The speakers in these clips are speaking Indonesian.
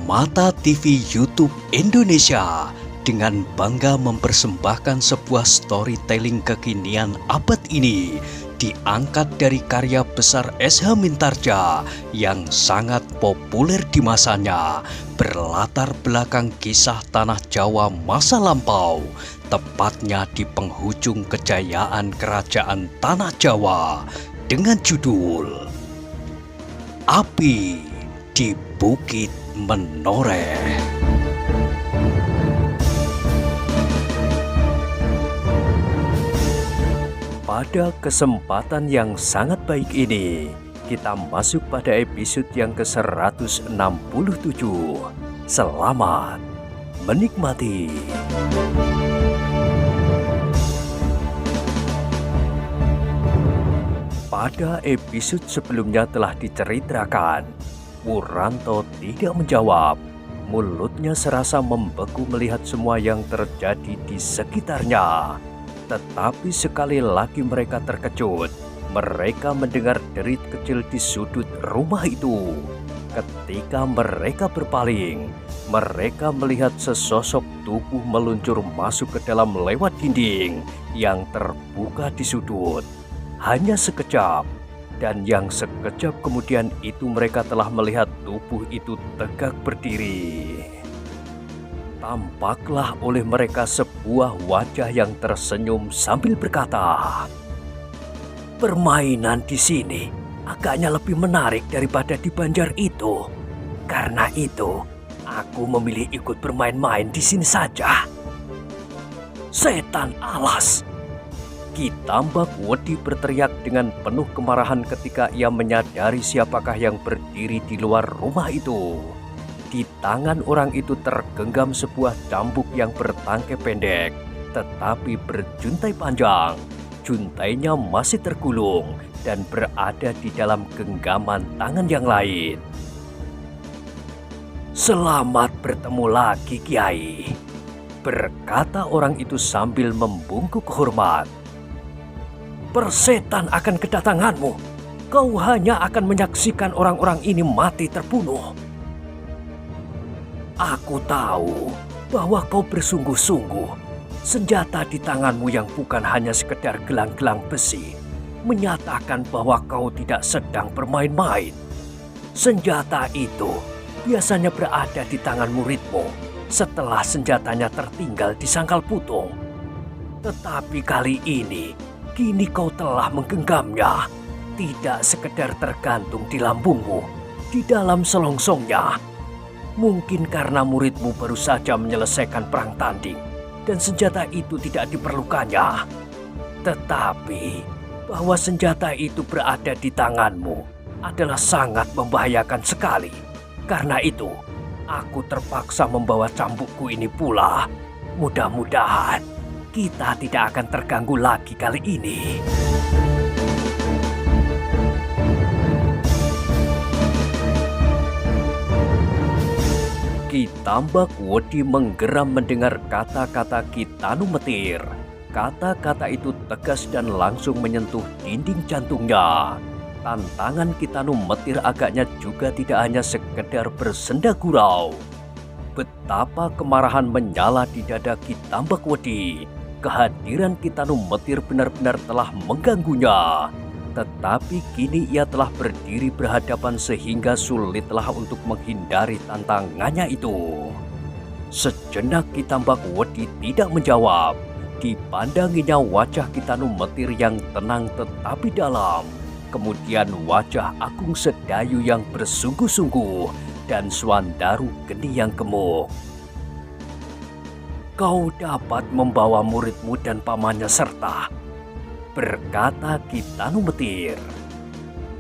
Mata TV YouTube Indonesia dengan bangga mempersembahkan sebuah storytelling kekinian abad ini diangkat dari karya besar S.H. Mintardja yang sangat populer di masanya, berlatar belakang kisah tanah Jawa masa lampau, tepatnya di penghujung kejayaan kerajaan tanah Jawa dengan judul Api di Bukit Menoreh. Pada kesempatan yang sangat baik ini, kita masuk pada episode yang ke-167. Selamat menikmati. Pada episode sebelumnya telah diceritakan, Wuranto tidak menjawab. Mulutnya serasa membeku melihat semua yang terjadi di sekitarnya. Tetapi sekali lagi mereka terkejut. Mereka mendengar derit kecil di sudut rumah itu. Ketika mereka berpaling, mereka melihat sesosok tubuh meluncur masuk ke dalam lewat dinding yang terbuka di sudut. Hanya sekejap, dan yang sekejap kemudian itu mereka telah melihat tubuh itu tegak berdiri. Tampaklah oleh mereka sebuah wajah yang tersenyum sambil berkata, "Permainan di sini agaknya lebih menarik daripada di Banjar itu. Karena itu, aku memilih ikut bermain-main di sini saja." Setan alas! Ki Tambak Wedi berteriak dengan penuh kemarahan ketika ia menyadari siapakah yang berdiri di luar rumah itu. Di tangan orang itu tergenggam sebuah cambuk yang bertangkai pendek, tetapi berjuntai panjang. Juntainya masih tergulung dan berada di dalam genggaman tangan yang lain. "Selamat bertemu lagi, Kiai," berkata orang itu sambil membungkuk hormat. "Persetan akan kedatanganmu. Kau hanya akan menyaksikan orang-orang ini mati terbunuh. Aku tahu bahwa kau bersungguh-sungguh. Senjata di tanganmu yang bukan hanya sekedar gelang-gelang besi menyatakan bahwa kau tidak sedang bermain-main. Senjata itu biasanya berada di tangan muridmu setelah senjatanya tertinggal di sangkal putung. Tetapi kali ini, kini kau telah menggenggamnya, tidak sekedar tergantung di lambungmu, di dalam selongsongnya. Mungkin karena muridmu baru saja menyelesaikan perang tanding dan senjata itu tidak diperlukannya. Tetapi bahwa senjata itu berada di tanganmu adalah sangat membahayakan sekali. Karena itu, aku terpaksa membawa cambukku ini pula. Mudah-mudahan kita tidak akan terganggu lagi kali ini." Ki Tambak Wedi menggeram mendengar kata-kata Ki Tanu Metir. Kata-kata itu tegas dan langsung menyentuh dinding jantungnya. Tantangan Ki Tanu Metir agaknya juga tidak hanya sekedar bersenda gurau. Betapa kemarahan menyala di dada Ki Tambak Wedi. Kehadiran Ki Tanu Metir benar-benar telah mengganggunya. Tetapi kini ia telah berdiri berhadapan sehingga sulitlah untuk menghindari tantangannya itu. Sejenak Ki Tambak Wedi tidak menjawab. Dipandanginya wajah Ki Tanu Metir yang tenang tetapi dalam. Kemudian wajah Agung Sedayu yang bersungguh-sungguh dan Swandaru Geni yang gemuk. "Kau dapat membawa muridmu dan pamannya serta," berkata Ki Tanu Metir.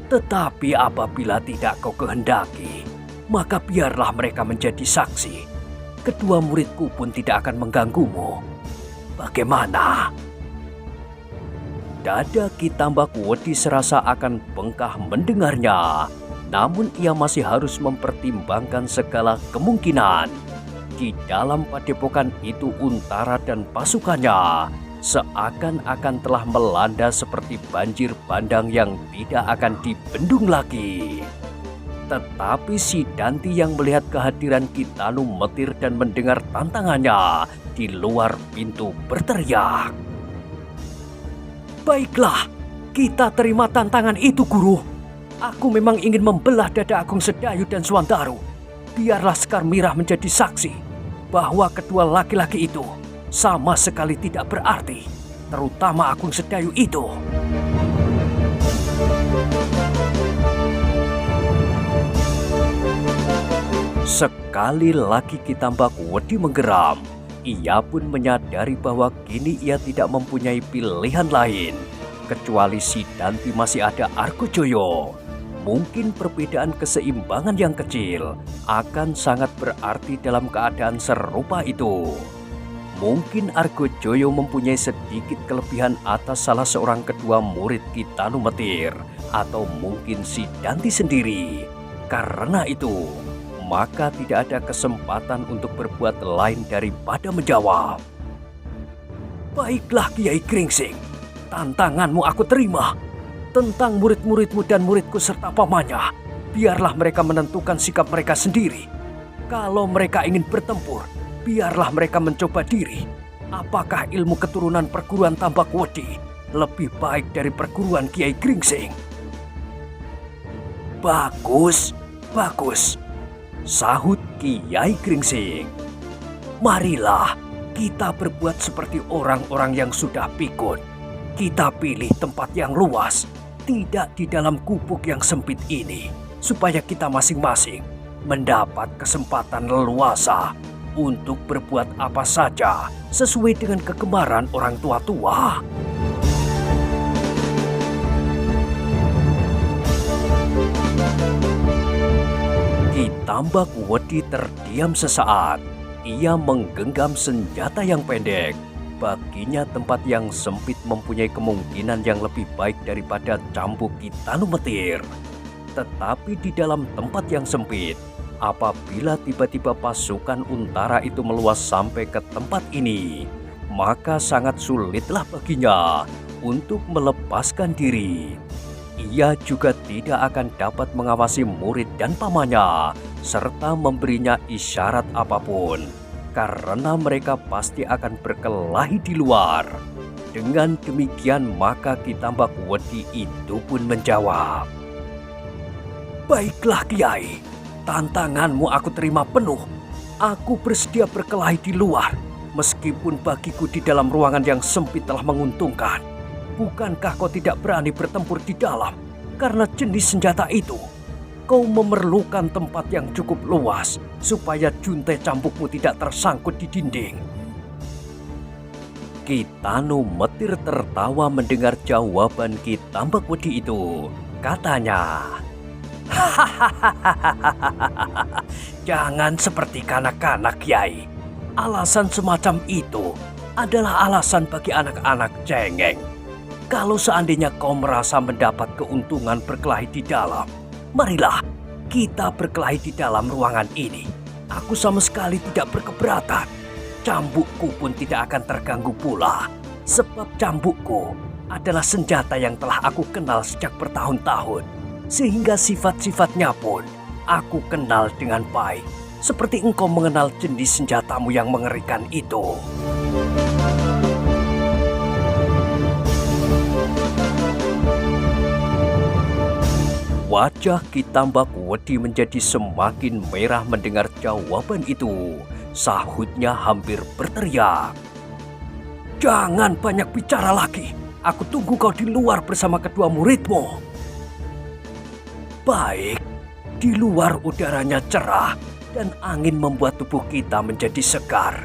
"Tetapi apabila tidak kau kehendaki, maka biarlah mereka menjadi saksi. Kedua muridku pun tidak akan mengganggumu. Bagaimana?" Dada Ki Tambak Wedi serasa akan bengkah mendengarnya. Namun ia masih harus mempertimbangkan segala kemungkinan. Di dalam padepokan itu Untara dan pasukannya seakan-akan telah melanda seperti banjir bandang yang tidak akan dibendung lagi. Tetapi si Danti yang melihat kehadiran Kitanu Metir dan mendengar tantangannya di luar pintu berteriak, "Baiklah, kita terima tantangan itu, Guru. Aku memang ingin membelah dada Agung Sedayu dan Suwandaru. Biarlah Sekar Mirah menjadi saksi bahwa kedua laki-laki itu sama sekali tidak berarti, terutama Agung Sedayu itu." Sekali lagi Ki Tambak Wedi menggeram. Ia pun menyadari bahwa kini ia tidak mempunyai pilihan lain kecuali si Danti masih ada Argojoyo. Mungkin perbedaan keseimbangan yang kecil akan sangat berarti dalam keadaan serupa itu. Mungkin Argojoyo mempunyai sedikit kelebihan atas salah seorang kedua murid Kitanu Metir, atau mungkin si Danti sendiri. Karena itu, maka tidak ada kesempatan untuk berbuat lain daripada menjawab. "Baiklah Kiai Gringsing, tantanganmu aku terima. Tentang murid-muridmu dan muridku serta pamannya, biarlah mereka menentukan sikap mereka sendiri. Kalau mereka ingin bertempur, biarlah mereka mencoba diri. Apakah ilmu keturunan perguruan Tambak Wedi lebih baik dari perguruan Kiai Gringsing?" "Bagus, bagus," sahut Kiai Gringsing. "Marilah kita berbuat seperti orang-orang yang sudah pikun. Kita pilih tempat yang luas, tidak di dalam gubuk yang sempit ini, supaya kita masing-masing mendapat kesempatan leluasa untuk berbuat apa saja sesuai dengan kegemaran orang tua-tua." Ki Tambak Wedi terdiam sesaat. Ia menggenggam senjata yang pendek. Baginya tempat yang sempit mempunyai kemungkinan yang lebih baik daripada cambuk Kitanu Metir. Tetapi di dalam tempat yang sempit, apabila tiba-tiba pasukan Untara itu meluas sampai ke tempat ini, maka sangat sulitlah baginya untuk melepaskan diri. Ia juga tidak akan dapat mengawasi murid dan pamannya, serta memberinya isyarat apapun, karena mereka pasti akan berkelahi di luar. Dengan demikian maka Ki Tambak Wedi itu pun menjawab, "Baiklah Kiai, tantanganmu aku terima penuh. Aku bersedia berkelahi di luar, meskipun bagiku di dalam ruangan yang sempit telah menguntungkan. Bukankah kau tidak berani bertempur di dalam karena jenis senjata itu? Kau memerlukan tempat yang cukup luas supaya juntai cambukmu tidak tersangkut di dinding." Kitanu Metir tertawa mendengar jawaban Ki Tambak Wedi itu. Katanya, "Hahaha, jangan seperti kanak-kanak Kiai. Alasan semacam itu adalah alasan bagi anak-anak cengeng. Kalau seandainya kau merasa mendapat keuntungan berkelahi di dalam, marilah kita berkelahi di dalam ruangan ini. Aku sama sekali tidak berkeberatan. Cambukku pun tidak akan terganggu pula, sebab cambukku adalah senjata yang telah aku kenal sejak bertahun-tahun, sehingga sifat-sifatnya pun aku kenal dengan baik, seperti engkau mengenal jenis senjatamu yang mengerikan itu." Wajah Ki Tambak Wedi menjadi semakin merah mendengar jawaban itu. Sahutnya hampir berteriak, "Jangan banyak bicara lagi. Aku tunggu kau di luar bersama kedua muridmu." Baik, di luar udaranya cerah dan angin membuat tubuh kita menjadi segar.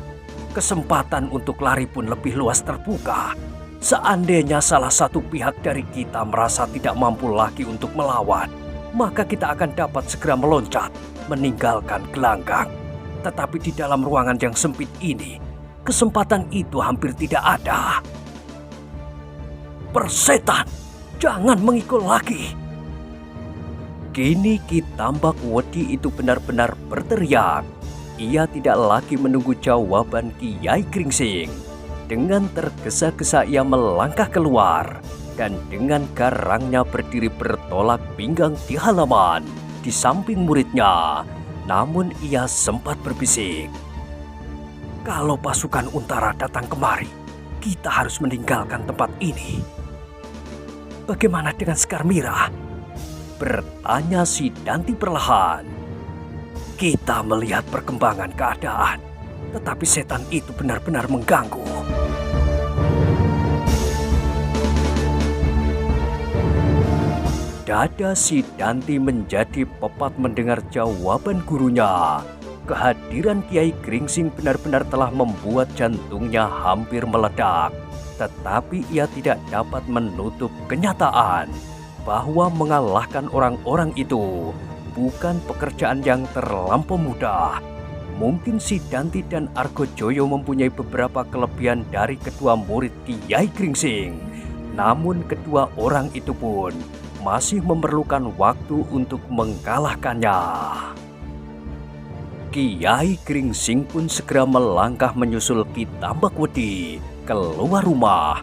Kesempatan untuk lari pun lebih luas terbuka. Seandainya salah satu pihak dari kita merasa tidak mampu lagi untuk melawan, maka kita akan dapat segera meloncat, meninggalkan gelanggang. Tetapi di dalam ruangan yang sempit ini, kesempatan itu hampir tidak ada. "Persetan, jangan mengikul lagi!" Kini Ki Tambak Wedi itu benar-benar berteriak. Ia tidak lagi menunggu jawaban Kiai Gringsing. Dengan tergesa-gesa ia melangkah keluar dan dengan garangnya berdiri bertolak pinggang di halaman. di samping muridnya. Namun ia sempat berbisik, "Kalau pasukan Untara datang kemari, kita harus meninggalkan tempat ini." "Bagaimana dengan Sekar Mirah?" bertanya si Danti perlahan. "Kita melihat perkembangan keadaan, tetapi setan itu benar-benar mengganggu." Dada si Danti menjadi pepat mendengar jawaban gurunya. Kehadiran Kiai Gringsing benar-benar telah membuat jantungnya hampir meledak. Tetapi ia tidak dapat menutup kenyataan bahwa mengalahkan orang-orang itu bukan pekerjaan yang terlampau mudah. Mungkin si Danti dan Argojoyo mempunyai beberapa kelebihan dari kedua murid Kiai Gringsing. Namun kedua orang itu pun masih memerlukan waktu untuk mengalahkannya. Kiai Gringsing pun segera melangkah menyusul Ki Tambakwedi keluar rumah.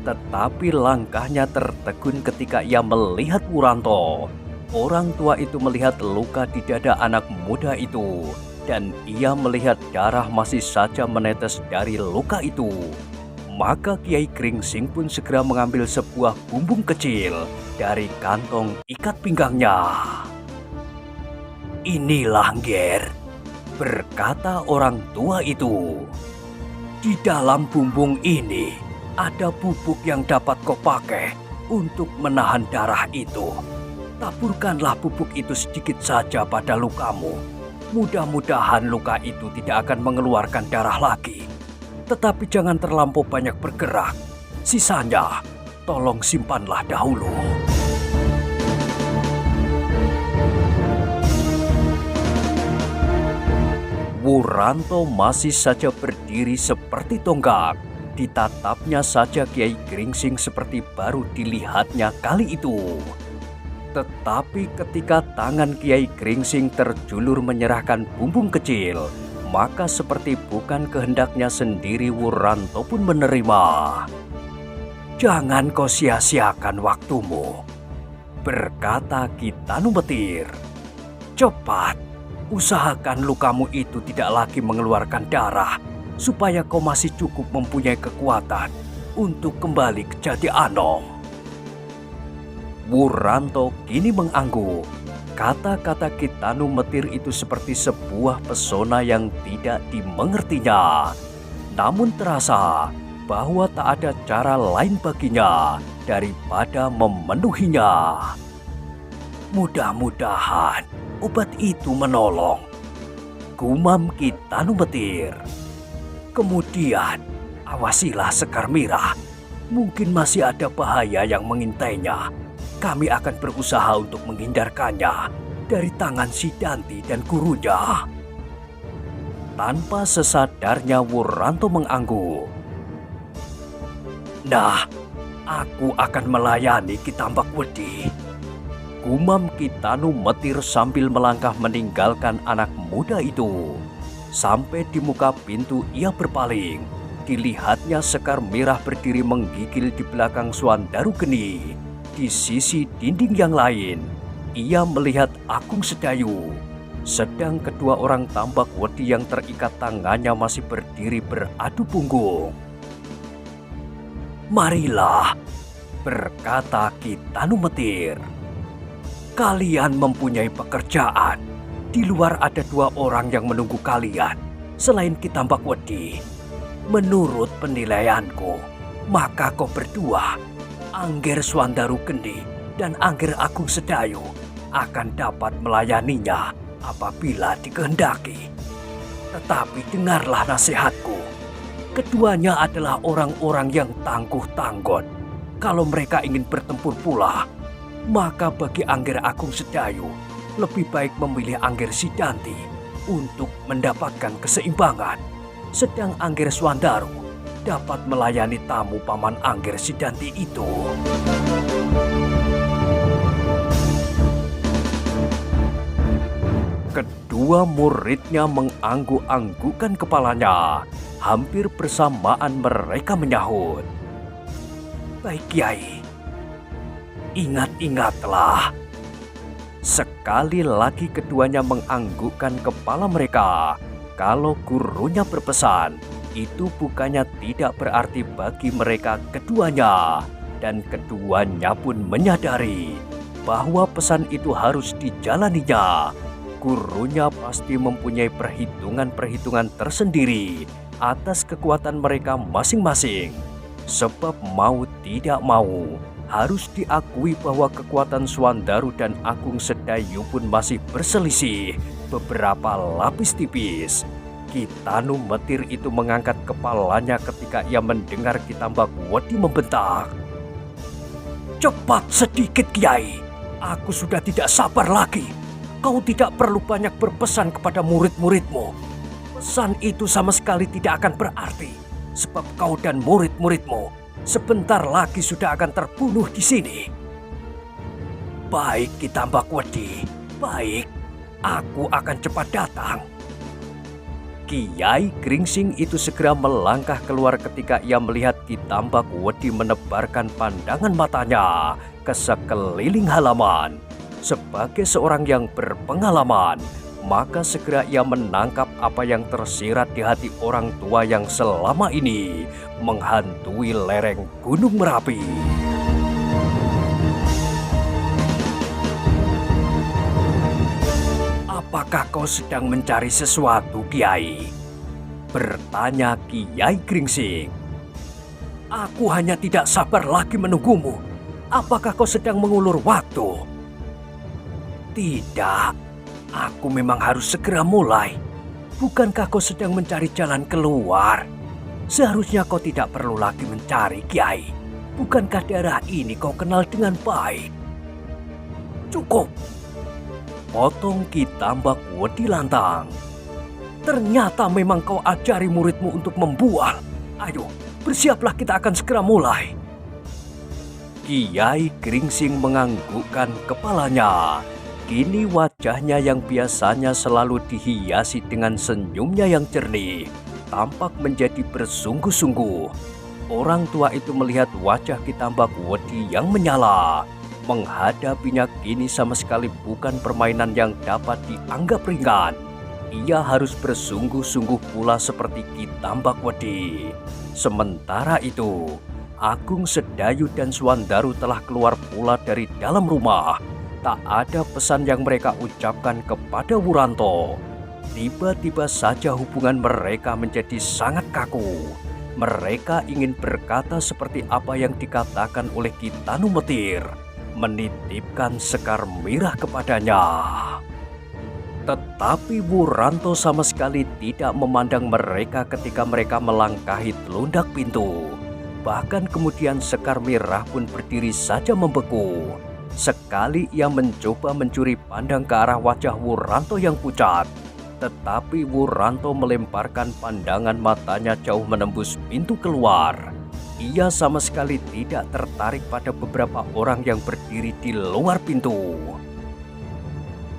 Tetapi langkahnya tertegun ketika ia melihat Wuranto. Orang tua itu melihat luka di dada anak muda itu, dan ia melihat darah masih saja menetes dari luka itu. Maka Kiai Gringsing pun segera mengambil sebuah bumbung kecil dari kantong ikat pinggangnya. "Inilah, Ngger," berkata orang tua itu. "Di dalam bumbung ini ada bubuk yang dapat kau pakai untuk menahan darah itu. Taburkanlah bubuk itu sedikit saja pada lukamu. Mudah-mudahan luka itu tidak akan mengeluarkan darah lagi. Tetapi jangan terlampau banyak bergerak. Sisanya, tolong simpanlah dahulu." Wuranto masih saja berdiri seperti tonggak. Ditatapnya saja Kiai Gringsing seperti baru dilihatnya kali itu. Tetapi ketika tangan Kiai Gringsing terjulur menyerahkan bumbung kecil, maka seperti bukan kehendaknya sendiri Wuranto pun menerima. "Jangan kau sia-siakan waktumu," berkata Ki Tanumetir. "Cepat, usahakan lukamu itu tidak lagi mengeluarkan darah, supaya kau masih cukup mempunyai kekuatan untuk kembali ke Jati Anom." Wuranto kini mengangguk. Kata-kata Ki Tanumetir itu seperti sebuah pesona yang tidak dimengertinya. Namun terasa bahwa tak ada cara lain baginya daripada memenuhinya. "Mudah-mudahan obat itu menolong," gumam Ki Tanumetir. "Kemudian awasilah Sekar Mirah. Mungkin masih ada bahaya yang mengintainya. Kami akan berusaha untuk menghindarkannya dari tangan si Danti dan gurunya." Tanpa sesadarnya Wuranto mengangguk. "Nah, aku akan melayani Ki Tambakwedi," gumam Ki Tanumetir sambil melangkah meninggalkan anak muda itu. Sampai di muka pintu ia berpaling. Dilihatnya Sekar Mirah berdiri menggigil di belakang Suandaru Geni. Di sisi dinding yang lain, ia melihat Agung Sedayu. Sedang kedua orang Tambakwedi yang terikat tangannya masih berdiri beradu punggung. "Marilah," berkata Ki Tanumetir. "Kalian mempunyai pekerjaan. Di luar ada dua orang yang menunggu kalian, selain Ki Tambakwedi. Menurut penilaianku, maka kau berdua, Angger Suandaru Geni dan Angger Agung Sedayu, akan dapat melayaninya apabila dikehendaki. Tetapi dengarlah nasihatku. Keduanya adalah orang-orang yang tangguh tanggon. Kalau mereka ingin bertempur pula, maka bagi Angger Agung Sedayu lebih baik memilih Angger Sidanti untuk mendapatkan keseimbangan. Sedang Angger Suandaru dapat melayani tamu Paman Angger Sidanti itu." Kedua muridnya mengangguk-anggukkan kepalanya. Hampir bersamaan mereka menyahut. "Baik Kiai, ingat-ingatlah. Sekali lagi keduanya menganggukkan kepala mereka. Kalau gurunya berpesan, itu bukannya tidak berarti bagi mereka keduanya. Dan keduanya pun menyadari bahwa pesan itu harus dijalaninya. Gurunya pasti mempunyai perhitungan-perhitungan tersendiri atas kekuatan mereka masing-masing. Sebab mau tidak mau, harus diakui bahwa kekuatan Swandaru dan Agung Sedayu pun masih berselisih beberapa lapis tipis. Kitanu Metir itu mengangkat kepalanya ketika ia mendengar Kitambak Wedi membentak. "Cepat sedikit, Kiai. Aku sudah tidak sabar lagi. Kau tidak perlu banyak berpesan kepada murid-muridmu. Pesan itu sama sekali tidak akan berarti, sebab kau dan murid-muridmu sebentar lagi sudah akan terbunuh di sini." "Baik, Kitambak Wedi, baik. Aku akan cepat datang." Kiai Gringsing itu segera melangkah keluar ketika ia melihat Kitambak Wedi menebarkan pandangan matanya ke sekeliling halaman. Sebagai seorang yang berpengalaman, maka segera ia menangkap apa yang tersirat di hati orang tua yang selama ini menghantui lereng Gunung Merapi. "Apakah kau sedang mencari sesuatu, Kiai?" bertanya Kiai Gringsing. "Aku hanya tidak sabar lagi menunggumu. Apakah kau sedang mengulur waktu?" "Tidak, aku memang harus segera mulai. Bukankah kau sedang mencari jalan keluar? Seharusnya kau tidak perlu lagi mencari, Kiai. Bukankah daerah ini kau kenal dengan baik?" "Cukup," potong Kitambak Wedi lantang. "Ternyata memang kau ajari muridmu untuk membual. Ayo, bersiaplah, kita akan segera mulai." Kiai Gringsing menganggukkan kepalanya. Kini wajahnya yang biasanya selalu dihiasi dengan senyumnya yang jernih tampak menjadi bersungguh-sungguh. Orang tua itu melihat wajah Kitambak Wedi yang menyala. Menghadapinya kini sama sekali bukan permainan yang dapat dianggap ringan. Ia harus bersungguh-sungguh pula seperti Kitambak Wedi. Sementara itu, Agung Sedayu dan Swandaru telah keluar pula dari dalam rumah. Tak ada pesan yang mereka ucapkan kepada Wuranto. Tiba-tiba saja hubungan mereka menjadi sangat kaku. Mereka ingin berkata seperti apa yang dikatakan oleh Kitanu Metir, menitipkan sekar mirah kepadanya. Tetapi Wuranto sama sekali tidak memandang mereka ketika mereka melangkahi telundak pintu. Bahkan kemudian sekar mirah pun berdiri saja membeku. Sekali ia mencoba mencuri pandang ke arah wajah Wuranto yang pucat, tetapi Wuranto melemparkan pandangan matanya jauh menembus pintu keluar. Ia sama sekali tidak tertarik pada beberapa orang yang berdiri di luar pintu.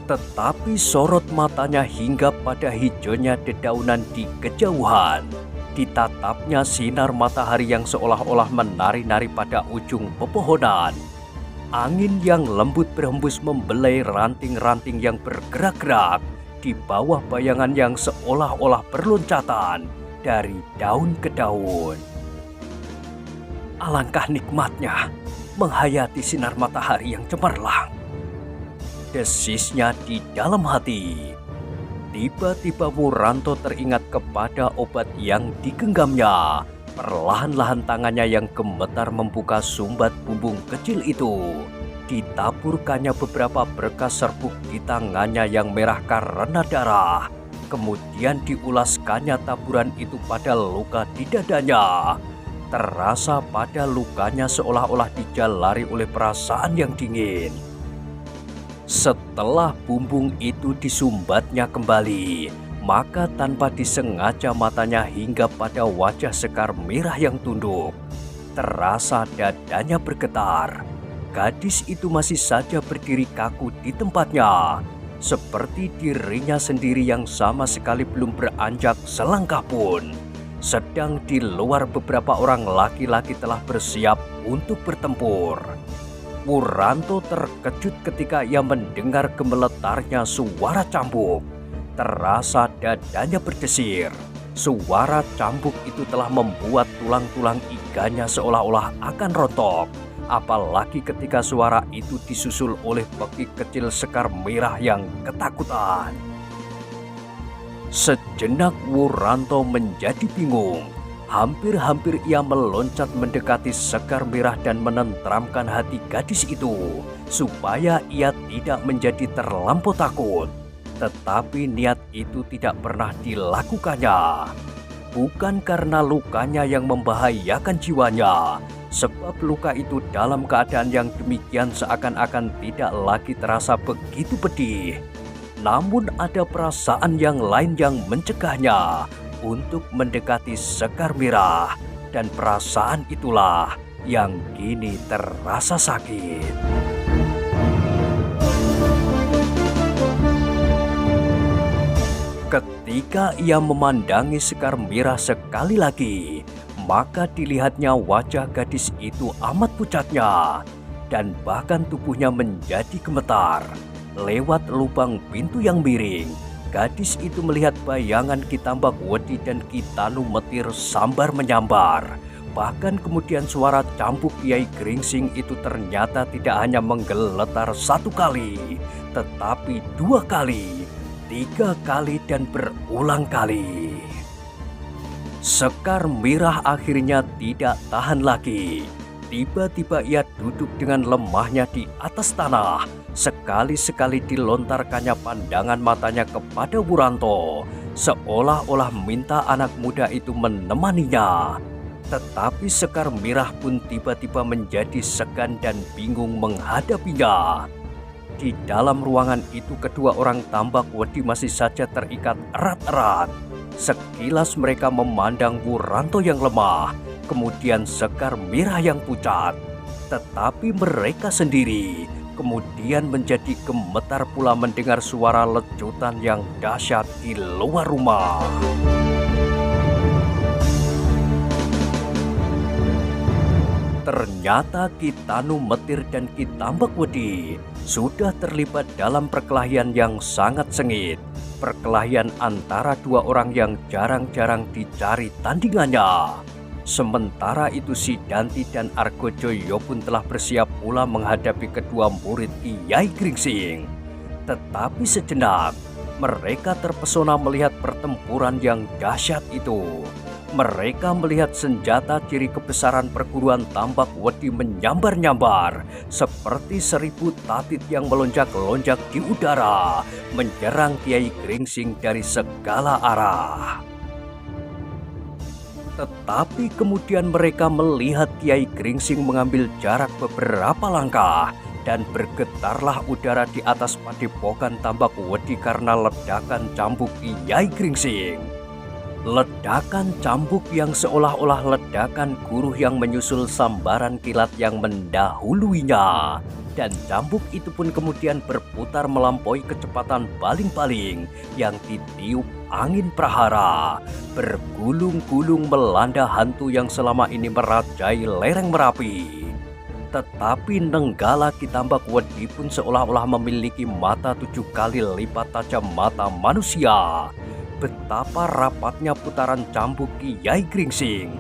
Tetapi sorot matanya hingga pada hijaunya dedaunan di kejauhan. Ditatapnya sinar matahari yang seolah-olah menari-nari pada ujung pepohonan. Angin yang lembut berhembus membelai ranting-ranting yang bergerak-gerak di bawah bayangan yang seolah-olah berloncatan dari daun ke daun. Alangkah nikmatnya menghayati sinar matahari yang cemerlang, desisnya di dalam hati. Tiba-tiba Wuranto teringat kepada obat yang digenggamnya. Perlahan-lahan tangannya yang gemetar membuka sumbat bumbung kecil itu. Ditaburkannya beberapa berkas serbuk di tangannya yang merah karena darah. Kemudian diulaskannya taburan itu pada luka di dadanya. Terasa pada lukanya seolah-olah dijalari oleh perasaan yang dingin. Setelah bumbung itu disumbatnya kembali, maka tanpa disengaja matanya hingga pada wajah sekar mirah yang tunduk. Terasa dadanya bergetar. Gadis itu masih saja berdiri kaku di tempatnya, seperti dirinya sendiri yang sama sekali belum beranjak selangkah pun. Sedang di luar beberapa orang laki-laki telah bersiap untuk bertempur. Wuranto terkejut ketika ia mendengar gemeletarnya suara cambuk. Terasa dadanya berdesir. Suara cambuk itu telah membuat tulang-tulang iganya seolah-olah akan rontok. Apalagi ketika suara itu disusul oleh beki kecil Sekar Merah yang ketakutan. Sejenak Wuranto menjadi bingung. Hampir-hampir ia meloncat mendekati Sekar Merah dan menenteramkan hati gadis itu supaya ia tidak menjadi terlampau takut. Tetapi niat itu tidak pernah dilakukannya. Bukan karena lukanya yang membahayakan jiwanya, sebab luka itu dalam keadaan yang demikian seakan-akan tidak lagi terasa begitu pedih. Namun ada perasaan yang lain yang mencegahnya untuk mendekati Sekar Merah, dan perasaan itulah yang kini terasa sakit. Ketika ia memandangi Sekar Merah sekali lagi, maka dilihatnya wajah gadis itu amat pucatnya, dan bahkan tubuhnya menjadi gemetar. Lewat lubang pintu yang miring, gadis itu melihat bayangan Ki Tambak Wedi dan Ki Tanu Metir sambar menyambar. Bahkan kemudian suara cambuk Kiai Gringsing itu ternyata tidak hanya menggeletar satu kali, tetapi 2 kali, 3 kali, dan berulang kali. Sekar Merah akhirnya tidak tahan lagi. Tiba-tiba ia duduk dengan lemahnya di atas tanah. Sekali-sekali dilontarkannya pandangan matanya kepada Wuranto, seolah-olah minta anak muda itu menemaninya. Tetapi Sekar Merah pun tiba-tiba menjadi segan dan bingung menghadapinya. Di dalam ruangan itu kedua orang Tambak Wedi masih saja terikat erat-erat. Sekilas mereka memandang Wuranto yang lemah, kemudian Sekar Merah yang pucat. Tetapi mereka sendiri kemudian menjadi gemetar pula mendengar suara lecutan yang dahsyat di luar rumah. Ternyata Ki Tanu Metir dan Ki Tambak Wedi sudah terlibat dalam perkelahian yang sangat sengit. Perkelahian antara 2 orang yang jarang-jarang dicari tandingannya. Sementara itu si Danti dan Argojoyo pun telah bersiap pula menghadapi kedua murid Kiai Gringsing. Tetapi sejenak mereka terpesona melihat pertempuran yang dahsyat itu. Mereka melihat senjata ciri kebesaran perguruan Tambak Wedi menyambar-nyambar seperti 1000 tatit yang melonjak-lonjak di udara, menyerang Kiai Gringsing dari segala arah. Tetapi kemudian mereka melihat Kiai Gringsing mengambil jarak beberapa langkah, dan bergetarlah udara di atas padepokan Tambak Wedi karena ledakan cambuk Kiai Gringsing. Ledakan cambuk yang seolah-olah ledakan guruh yang menyusul sambaran kilat yang mendahuluinya. Dan cambuk itu pun kemudian berputar melampaui kecepatan baling-baling yang ditiup angin prahara, bergulung-gulung melanda hantu yang selama ini merajai lereng Merapi. Tetapi Nenggala Ki Tambak Wedi pun seolah-olah memiliki mata 7 kali lipat tajam mata manusia. Betapa rapatnya putaran cambuk Kiai Gringsing.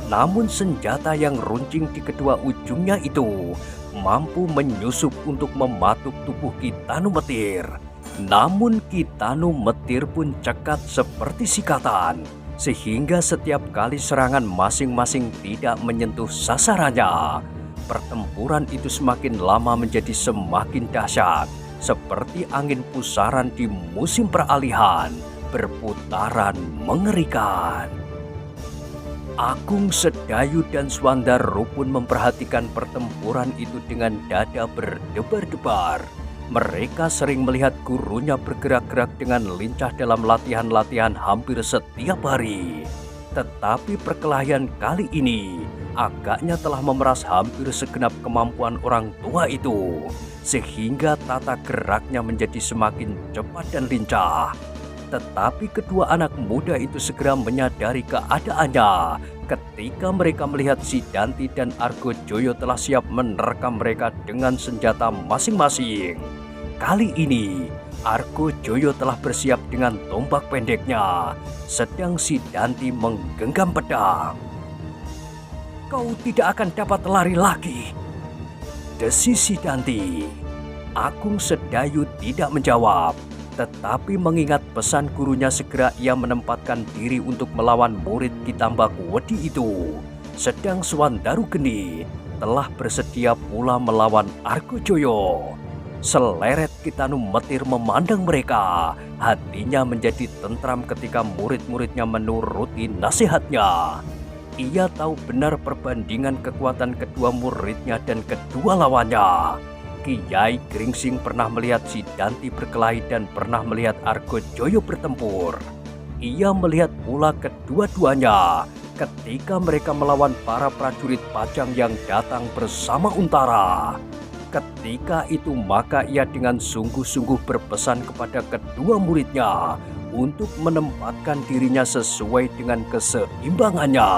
Namun senjata yang runcing di kedua ujungnya itu mampu menyusup untuk mematuk tubuh Ki Tanu Metir. Namun Ki Tanu Metir pun cekat seperti sikatan, sehingga setiap kali serangan masing-masing tidak menyentuh sasarannya. Pertempuran itu semakin lama menjadi semakin dahsyat, seperti angin pusaran di musim peralihan, berputaran mengerikan. Agung Sedayu dan Swandaru pun memperhatikan pertempuran itu dengan dada berdebar-debar. Mereka sering melihat gurunya bergerak-gerak dengan lincah dalam latihan-latihan hampir setiap hari. Tetapi perkelahian kali ini agaknya telah memeras hampir segenap kemampuan orang tua itu, sehingga tata geraknya menjadi semakin cepat dan lincah. Tetapi kedua anak muda itu segera menyadari keadaannya Ketika mereka melihat Sidanti dan Argojoyo telah siap menerkam mereka dengan senjata masing-masing. Kali ini, Argojoyo telah bersiap dengan tombak pendeknya, sedang Sidanti menggenggam pedang. "Kau tidak akan dapat lari lagi," desis Sidanti. Agung Sedayu tidak menjawab, tetapi mengingat pesan gurunya segera ia menempatkan diri untuk melawan murid Kitambak Wedi itu. Sedang Swandaru Geni telah bersedia pula melawan Argojoyo. Seleret Kitanu Metir memandang mereka. Hatinya menjadi tentram ketika murid-muridnya menuruti nasihatnya. Ia tahu benar perbandingan kekuatan kedua muridnya dan kedua lawannya. Kiai Gringsing pernah melihat Sidanti berkelahi dan pernah melihat Argojoyo bertempur. Ia melihat pula kedua-duanya ketika mereka melawan para prajurit Pajang yang datang bersama Untara. Ketika itu maka ia dengan sungguh-sungguh berpesan kepada kedua muridnya untuk menempatkan dirinya sesuai dengan keseimbangannya.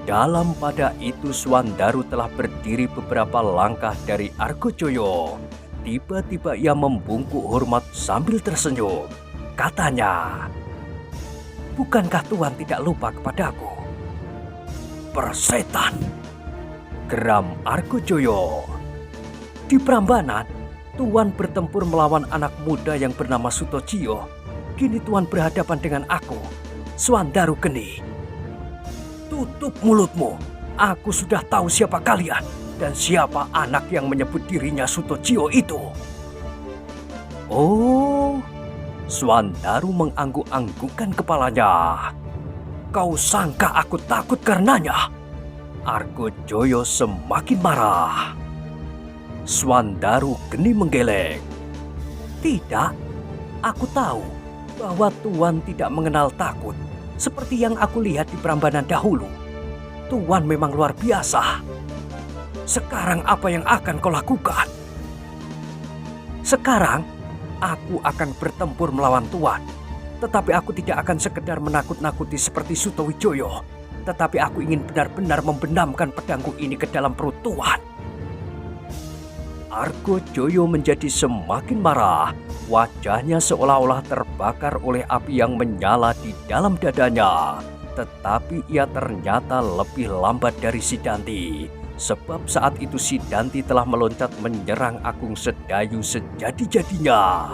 Dalam pada itu Swandaru telah berdiri beberapa langkah dari Argojoyo. Tiba-tiba ia membungkuk hormat sambil tersenyum. Katanya, "Bukankah Tuan tidak lupa kepadaku?" "Persetan!" geram Argojoyo. "Di Prambanan, Tuan bertempur melawan anak muda yang bernama Sutojiyo. Kini Tuan berhadapan dengan aku, Swandaru Geni. Tutup mulutmu. Aku sudah tahu siapa kalian dan siapa anak yang menyebut dirinya Sutojiyo itu." "Oh," Swandaru mengangguk-anggukkan kepalanya. "Kau sangka aku takut karenanya?" Argojoyo semakin marah. Swandaru Geni menggeleng. "Tidak, aku tahu bahwa Tuan tidak mengenal takut seperti yang aku lihat di Prambanan dahulu. Tuan memang luar biasa. Sekarang apa yang akan kau lakukan?" "Sekarang aku akan bertempur melawan Tuan. Tetapi aku tidak akan sekedar menakut-nakuti seperti Sutowijoyo. Tetapi aku ingin benar-benar membenamkan pedangku ini ke dalam perut Tuan." Argojoyo menjadi semakin marah. Wajahnya seolah-olah terbakar oleh api yang menyala di dalam dadanya. Tetapi ia ternyata lebih lambat dari Sidanti. Sebab saat itu Sidanti telah meloncat menyerang Agung Sedayu sejadi-jadinya.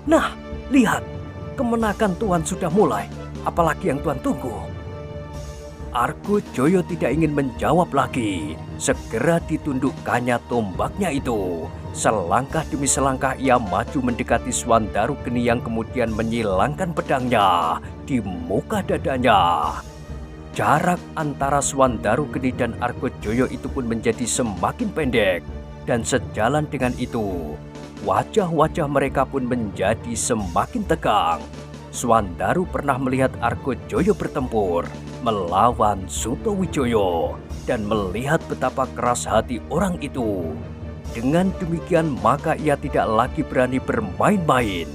"Nah, lihat, kemenakan Tuan sudah mulai. Apalagi yang Tuan tunggu?" Argojoyo tidak ingin menjawab lagi. Segera ditundukkannya tombaknya itu. Selangkah demi selangkah ia maju mendekati Swandaru Geni yang kemudian menyilangkan pedangnya di muka dadanya. Jarak antara Swandaru Geni dan Argojoyo itu pun menjadi semakin pendek. Dan sejalan dengan itu, wajah-wajah mereka pun menjadi semakin tegang. Swandaru pernah melihat Argojoyo bertempur melawan Sutowijoyo dan melihat betapa keras hati orang itu. Dengan demikian maka ia tidak lagi berani bermain-main.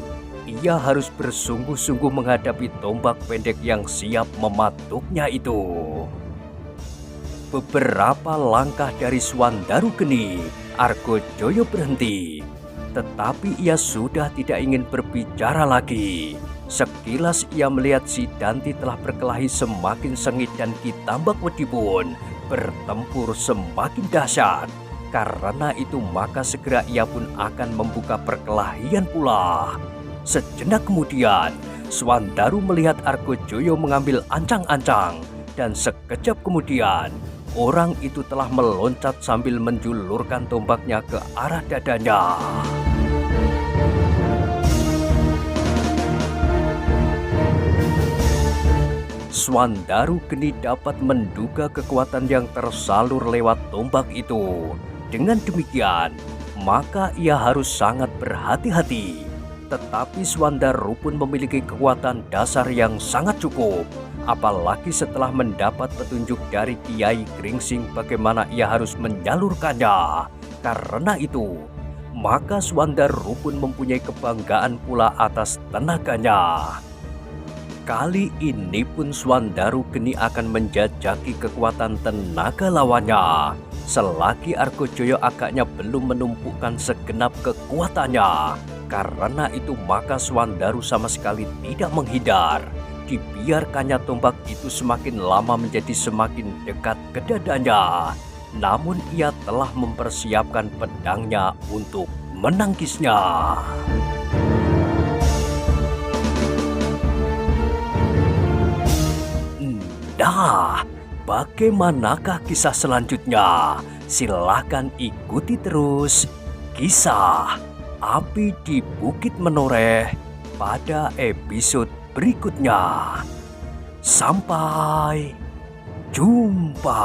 Ia harus bersungguh-sungguh menghadapi tombak pendek yang siap mematuknya itu. Beberapa langkah dari Swandaru Geni, Argojoyo berhenti. Tetapi ia sudah tidak ingin berbicara lagi. Sekilas ia melihat Sidanti telah berkelahi semakin sengit dan Kitambak Wedi pun bertempur semakin dahsyat. Karena itu maka segera ia pun akan membuka perkelahian pula. Sejenak kemudian, Swandaru melihat Argojoyo mengambil ancang-ancang. Dan sekejap kemudian, orang itu telah meloncat sambil menjulurkan tombaknya ke arah dadanya. Swandaru Geni dapat menduga kekuatan yang tersalur lewat tombak itu. Dengan demikian, maka ia harus sangat berhati-hati. Tetapi Swandaru pun memiliki kekuatan dasar yang sangat cukup. Apalagi setelah mendapat petunjuk dari Kiai Gringsing bagaimana ia harus menyalurkannya. Karena itu, Maka Swandaru pun mempunyai kebanggaan pula atas tenaganya. Kali ini pun Swandaru geni akan menjajaki kekuatan tenaga lawannya. Selagi Argojoyo agaknya belum menumpukan segenap kekuatannya. Karena itu maka Swandaru sama sekali tidak menghindar. Dibiarkannya tombak itu semakin lama menjadi semakin dekat ke dadanya. Namun ia telah mempersiapkan pedangnya untuk menangkisnya. Nah, bagaimanakah kisah selanjutnya? Silahkan ikuti terus kisah Api di Bukit Menoreh pada episode berikutnya. Sampai jumpa.